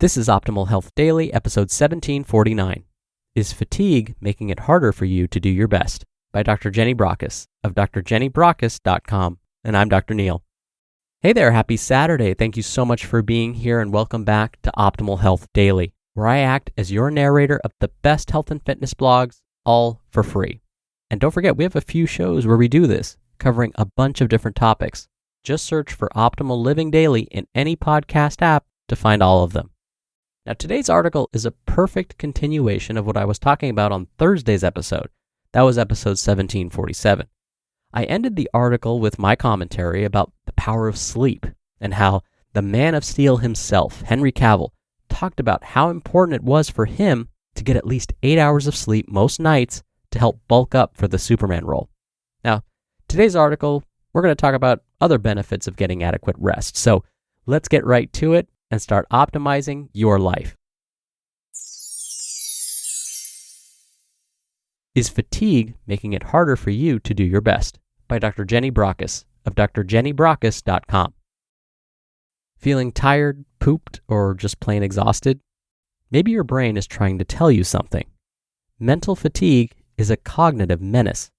This is Optimal Health Daily, episode 1749. Is fatigue making it harder for you to do your best? By Dr. Jenny Brockis of drjennybrockis.com. And I'm Dr. Neil. Hey there, happy Saturday. Thank you so much for being here and welcome back to Optimal Health Daily, where I act as your narrator of the best health and fitness blogs, all for free. And don't forget, we have a few shows where we do this, covering a bunch of different topics. Just search for Optimal Living Daily in any podcast app to find all of them. Now, today's article is a perfect continuation of what I was talking about on Thursday's episode. That was episode 1747. I ended the article with my commentary about the power of sleep and how the Man of Steel himself, Henry Cavill, talked about how important it was for him to get at least 8 hours of sleep most nights to help bulk up for the Superman role. Now, today's article, we're going to talk about other benefits of getting adequate rest. So let's get right to it and start optimizing your life. Is fatigue making it harder for you to do your best? By Dr. Jenny Brockis of drjennybrockis.com. Feeling tired, pooped, or just plain exhausted? Maybe your brain is trying to tell you something. Mental fatigue is a cognitive menace.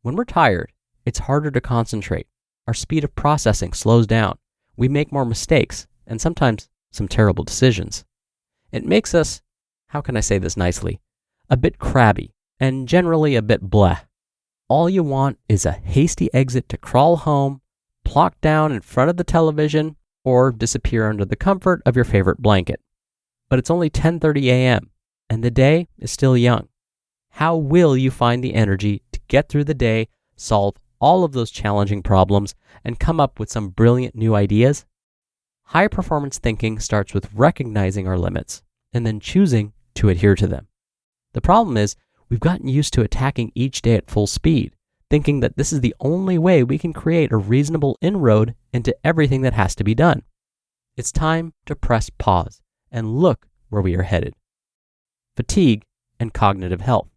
When we're tired, it's harder to concentrate. Our speed of processing slows down. We make more mistakes, and sometimes some terrible decisions. It makes us, how can I say this nicely, a bit crabby and generally a bit bleh. All you want is a hasty exit to crawl home, plonk down in front of the television, or disappear under the comfort of your favorite blanket. But it's only 10:30 a.m., and the day is still young. How will you find the energy to get through the day, solve all of those challenging problems, and come up with some brilliant new ideas? High-performance thinking starts with recognizing our limits and then choosing to adhere to them. The problem is, we've gotten used to attacking each day at full speed, thinking that this is the only way we can create a reasonable inroad into everything that has to be done. It's time to press pause and look where we are headed. Fatigue and cognitive health.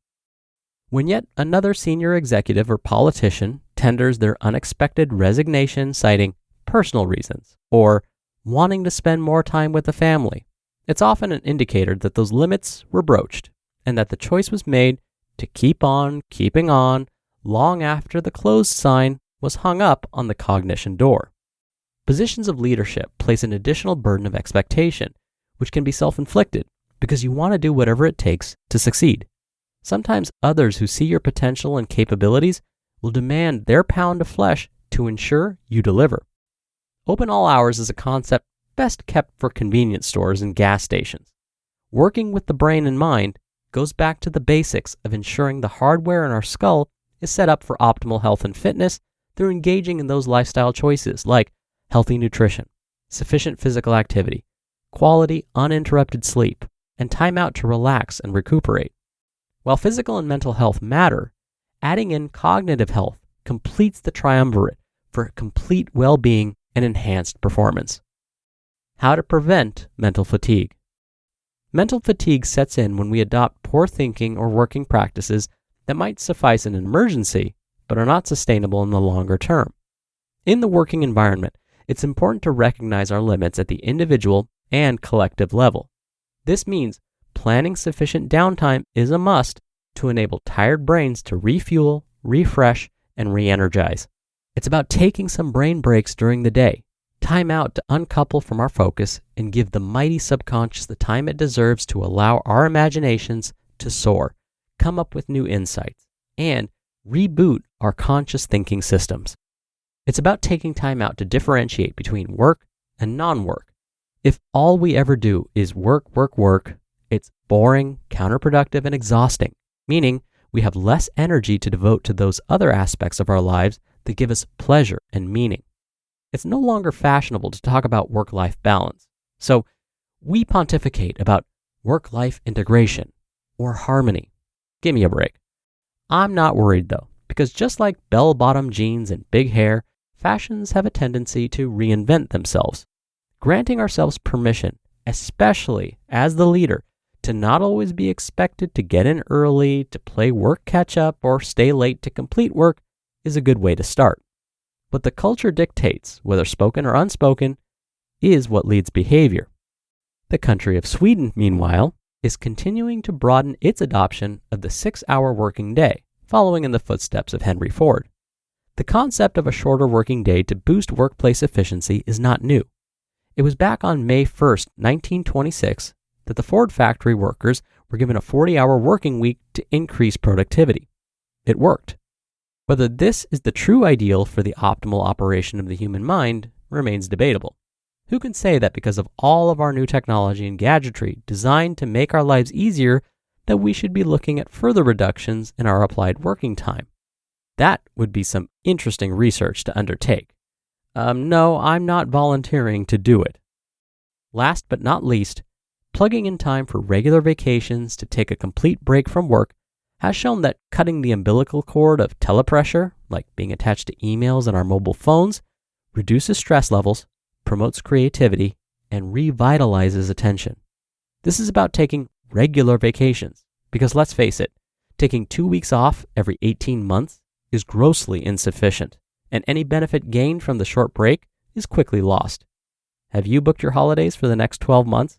When yet another senior executive or politician tenders their unexpected resignation citing personal reasons or wanting to spend more time with the family, it's often an indicator that those limits were broached and that the choice was made to keep on keeping on long after the closed sign was hung up on the cognition door. Positions of leadership place an additional burden of expectation, which can be self-inflicted because you want to do whatever it takes to succeed. Sometimes others who see your potential and capabilities will demand their pound of flesh to ensure you deliver. Open all hours is a concept best kept for convenience stores and gas stations. Working with the brain in mind goes back to the basics of ensuring the hardware in our skull is set up for optimal health and fitness through engaging in those lifestyle choices like healthy nutrition, sufficient physical activity, quality uninterrupted sleep, and time out to relax and recuperate. While physical and mental health matter, adding in cognitive health completes the triumvirate for complete well-being and enhanced performance. How to prevent mental fatigue. Mental fatigue sets in when we adopt poor thinking or working practices that might suffice in an emergency, but are not sustainable in the longer term. In the working environment, it's important to recognize our limits at the individual and collective level. This means planning sufficient downtime is a must to enable tired brains to refuel, refresh, and re-energize. It's about taking some brain breaks during the day, time out to uncouple from our focus and give the mighty subconscious the time it deserves to allow our imaginations to soar, come up with new insights, and reboot our conscious thinking systems. It's about taking time out to differentiate between work and non-work. If all we ever do is work, it's boring, counterproductive, and exhausting, meaning we have less energy to devote to those other aspects of our lives that give us pleasure and meaning. It's no longer fashionable to talk about work-life balance. So we pontificate about work-life integration or harmony. Give me a break. I'm not worried though, because just like bell-bottom jeans and big hair, fashions have a tendency to reinvent themselves. Granting ourselves permission, especially as the leader, to not always be expected to get in early, to play work catch-up, or stay late to complete work is a good way to start. What the culture dictates, whether spoken or unspoken, is what leads behavior. The country of Sweden, meanwhile, is continuing to broaden its adoption of the 6-hour working day, following in the footsteps of Henry Ford. The concept of a shorter working day to boost workplace efficiency is not new. It was back on May 1st, 1926, that the Ford factory workers were given a 40-hour working week to increase productivity. It worked. Whether this is the true ideal for the optimal operation of the human mind remains debatable. Who can say that because of all of our new technology and gadgetry designed to make our lives easier, that we should be looking at further reductions in our applied working time? That would be some interesting research to undertake. No, I'm not volunteering to do it. Last but not least, plugging in time for regular vacations to take a complete break from work has shown that cutting the umbilical cord of telepressure, like being attached to emails on our mobile phones, reduces stress levels, promotes creativity, and revitalizes attention. This is about taking regular vacations, because let's face it, taking 2 weeks off every 18 months is grossly insufficient, and any benefit gained from the short break is quickly lost. Have you booked your holidays for the next 12 months?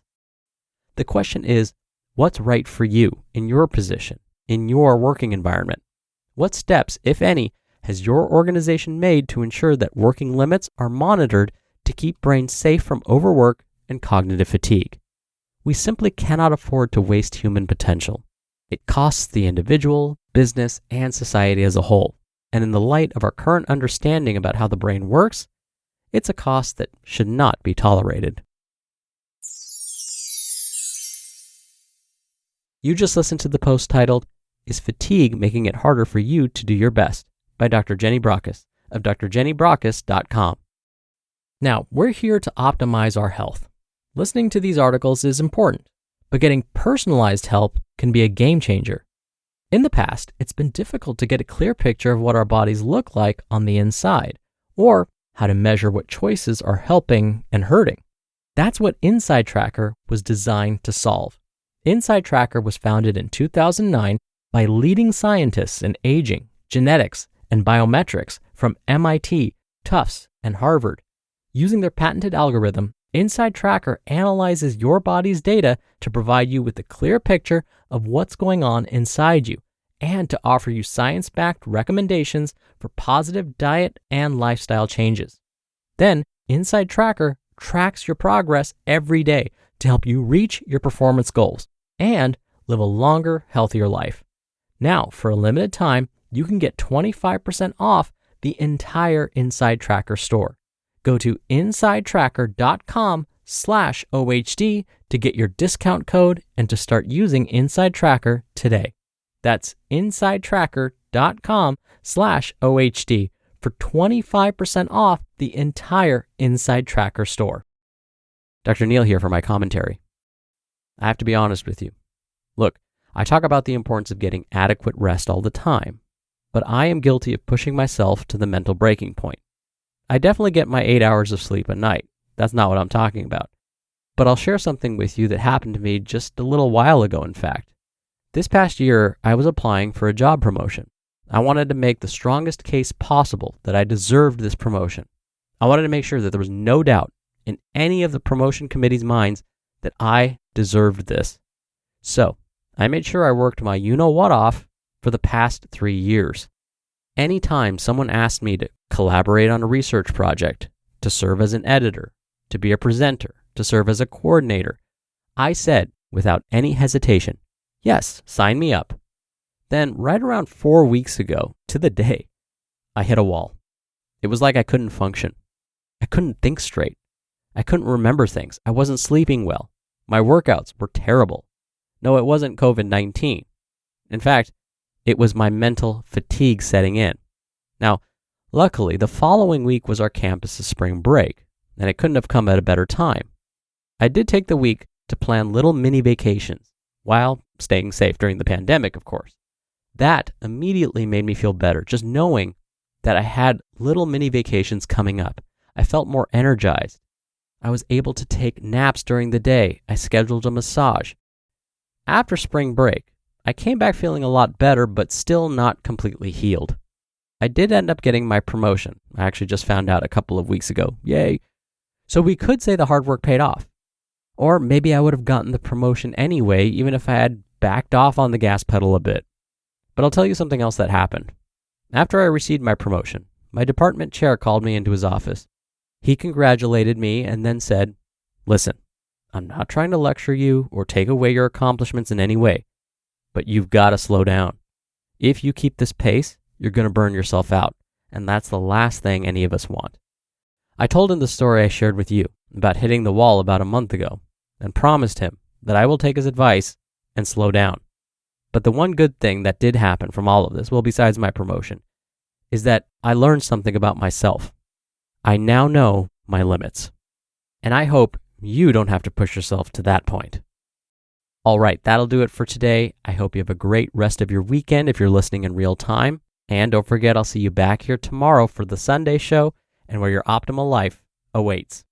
The question is, what's right for you in your position, in your working environment? What steps, if any, has your organization made to ensure that working limits are monitored to keep brains safe from overwork and cognitive fatigue? We simply cannot afford to waste human potential. It costs the individual, business, and society as a whole. And in the light of our current understanding about how the brain works, it's a cost that should not be tolerated. You just listened to the post titled, "Is Fatigue Making It Harder for You to Do Your Best?" by Dr. Jenny Brockis of drjennybrockis.com. Now, we're here to optimize our health. Listening to these articles is important, but getting personalized help can be a game changer. In the past, it's been difficult to get a clear picture of what our bodies look like on the inside, or how to measure what choices are helping and hurting. That's what Inside Tracker was designed to solve. Inside Tracker was founded in 2009 by leading scientists in aging, genetics, and biometrics from MIT, Tufts, and Harvard. Using their patented algorithm, Inside Tracker analyzes your body's data to provide you with a clear picture of what's going on inside you and to offer you science-backed recommendations for positive diet and lifestyle changes. Then, Inside Tracker tracks your progress every day to help you reach your performance goals and live a longer, healthier life. Now, for a limited time, you can get 25% off the entire Inside Tracker store. Go to insidetracker.com/OHD to get your discount code and to start using Inside Tracker today. That's insidetracker.com/OHD for 25% off the entire Inside Tracker store. Dr. Neil here for my commentary. I have to be honest with you. Look, I talk about the importance of getting adequate rest all the time, but I am guilty of pushing myself to the mental breaking point. I definitely get my 8 hours of sleep a night. That's not what I'm talking about. But I'll share something with you that happened to me just a little while ago, in fact. This past year, I was applying for a job promotion. I wanted to make the strongest case possible that I deserved this promotion. I wanted to make sure that there was no doubt in any of the promotion committee's minds that I deserved this. So, I made sure I worked my you-know-what off for the past 3 years. Anytime someone asked me to collaborate on a research project, to serve as an editor, to be a presenter, to serve as a coordinator, I said, without any hesitation, yes, sign me up. Then, right around 4 weeks ago, to the day, I hit a wall. It was like I couldn't function. I couldn't think straight. I couldn't remember things. I wasn't sleeping well. My workouts were terrible. No, it wasn't COVID-19. In fact, it was my mental fatigue setting in. Now, luckily, the following week was our campus's spring break, and it couldn't have come at a better time. I did take the week to plan little mini vacations, while staying safe during the pandemic, of course. That immediately made me feel better, just knowing that I had little mini vacations coming up. I felt more energized. I was able to take naps during the day. I scheduled a massage. After spring break, I came back feeling a lot better, but still not completely healed. I did end up getting my promotion. I actually just found out a couple of weeks ago. Yay! So we could say the hard work paid off. Or maybe I would have gotten the promotion anyway, even if I had backed off on the gas pedal a bit. But I'll tell you something else that happened. After I received my promotion, my department chair called me into his office. He congratulated me and then said, "Listen, I'm not trying to lecture you or take away your accomplishments in any way, but you've got to slow down. If you keep this pace, you're going to burn yourself out, and that's the last thing any of us want." I told him the story I shared with you about hitting the wall about a month ago and promised him that I will take his advice and slow down. But the one good thing that did happen from all of this, well, besides my promotion, is that I learned something about myself. I now know my limits. And I hope you don't have to push yourself to that point. All right, that'll do it for today. I hope you have a great rest of your weekend if you're listening in real time. And don't forget, I'll see you back here tomorrow for the Sunday show and where your optimal life awaits.